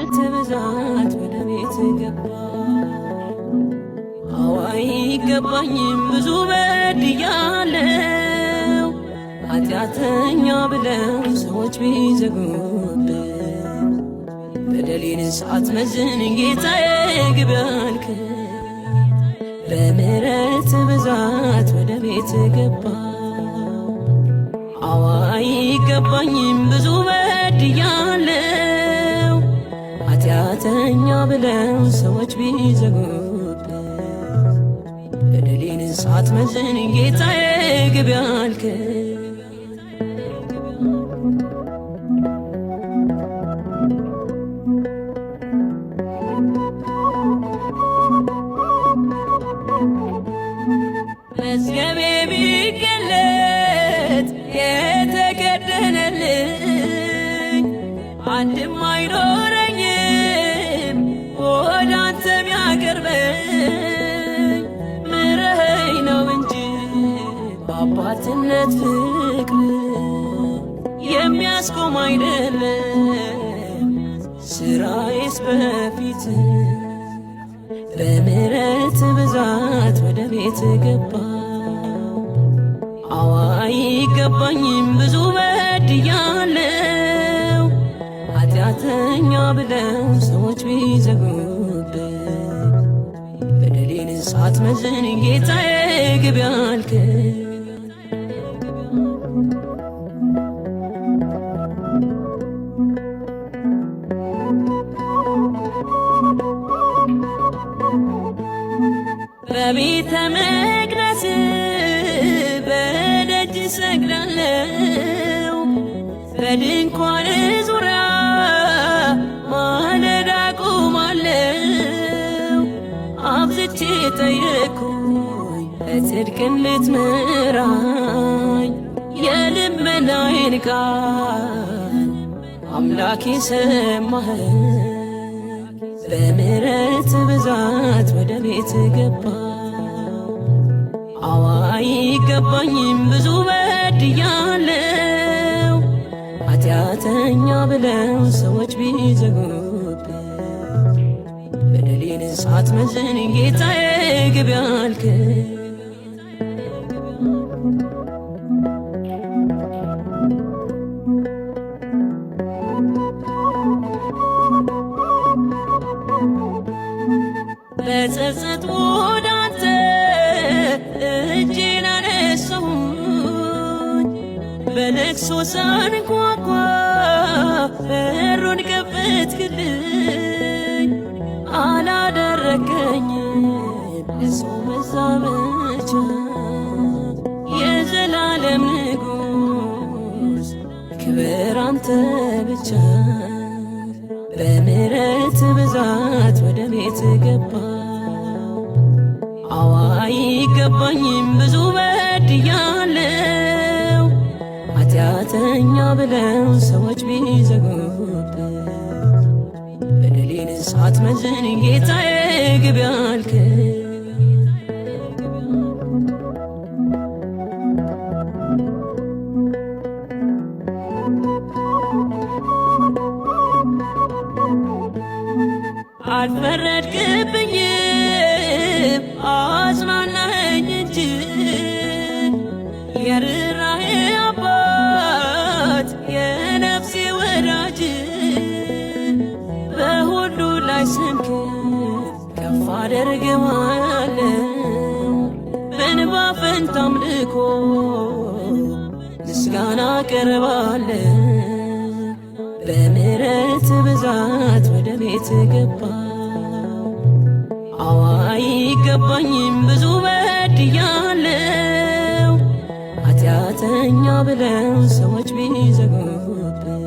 በምሕረት ብዛት ወደ ቤት ገባ። አይገባኝም ብዙ በድያለሁ፣ ኃጢአተኛ ብለው ሰዎች ቢዘጉብኝ በደሌን ሳትመዝን ጌታዬ ግባ አልከኝ። በምሕረት ብዛት ወደ ቤት ገባ። አይገባኝም ብዙ በድያለሁ፣ ኃጢአተኛ ብለው ሰዎች ቢዘጉብኝ በደሌን ሳትመዝን ጌታዬ ግባ አልከኝ። መዝገቤ ቢገለጥ የተከደነልኝ አንድም አይኖረኝም ወደ አንተ ሚያቀርበኝ ምሕረትህ ነው እንጂ በአባትነት ፍቅር የሚያስቆም አይደለም ስራዬስ በፊት። በምሕረት ብዛት ወደ ቤት ገባ። አይገባኝም ብዙ በድያለሁ፣ ኃጢአተኛ ብለው ሰዎች ቢዘጉብኝ በደሌን ሳትመዝን ጌታዬ ግባ አልከኝ። በቤተ መቅደስ በደጅ ሰግዳለሁ፣ በድንኳን ዙሪያ ማለዳ ቆማለሁ። አብዝቼ ጠየቅኩኝ በጽድቅ እንድትመራኝ የልመናዬን ቃል አምላኬ ሰማኸኝ። በምሕረት ብዛት ወደ ቤት ገባ። አይገባኝም ብዙ በድያለሁ፣ ኃጢአተኛ ብለው ሰዎች ቢዘጉብኝ በደሌን ሳትመዝን ጌታዬ ግባ አልከኝ። በጸጸት ወደ አንተ እጄን አነሳሁኝ፣ በለቅሶ ሳንኳኳ በሩን ከፈትክልኝ። አላደረከኝም ለሰው መዛመቻ የዘላለም ንጉሥ ክብር አንተ ብቻ። በምሕረት ብዛት ወደ ቤት ገባ። አይገባኝም ብዙ በድያለሁ፣ ኃጢአተኛ ብለው ሰዎች ቢዘጉብኝ በደሌን ሳትመዝን ጌታዬ ግባ አልከኝ። አልፈረድክብኝም አጽናናኸኝ እንጂ የርኅራኄ አባት የነፍሴ ወዳጅ። በሁሉ ላይ ስምህን ከፍ አደርገዋለሁ፣ በእንባ ፈንታ አምልኮ ምስጋና አቀርባለሁ። በምሕረት ብዛት ወደ ቤት ገባ። አይገባኝም ብዙ በድያለሁ፣ ኃጢአተኛ ብለው ሰዎች ቢዘጉብኝ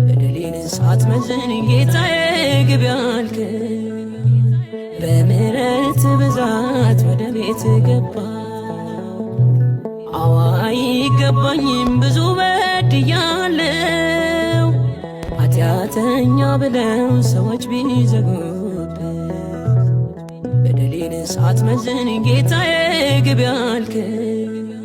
በደሌን ሳትመዝን ጌታዬ ግባ አልከኝ። በምሕረት ብዛት ወደ ቤት ገባ። አይገባኝም ብዙ በድያለሁ፣ ኃጢአተኛ ብለው ሰዎች ቢዘጉብኝ በደሌን ሳትመዝን ጌታዬ ግባ አልከኝ።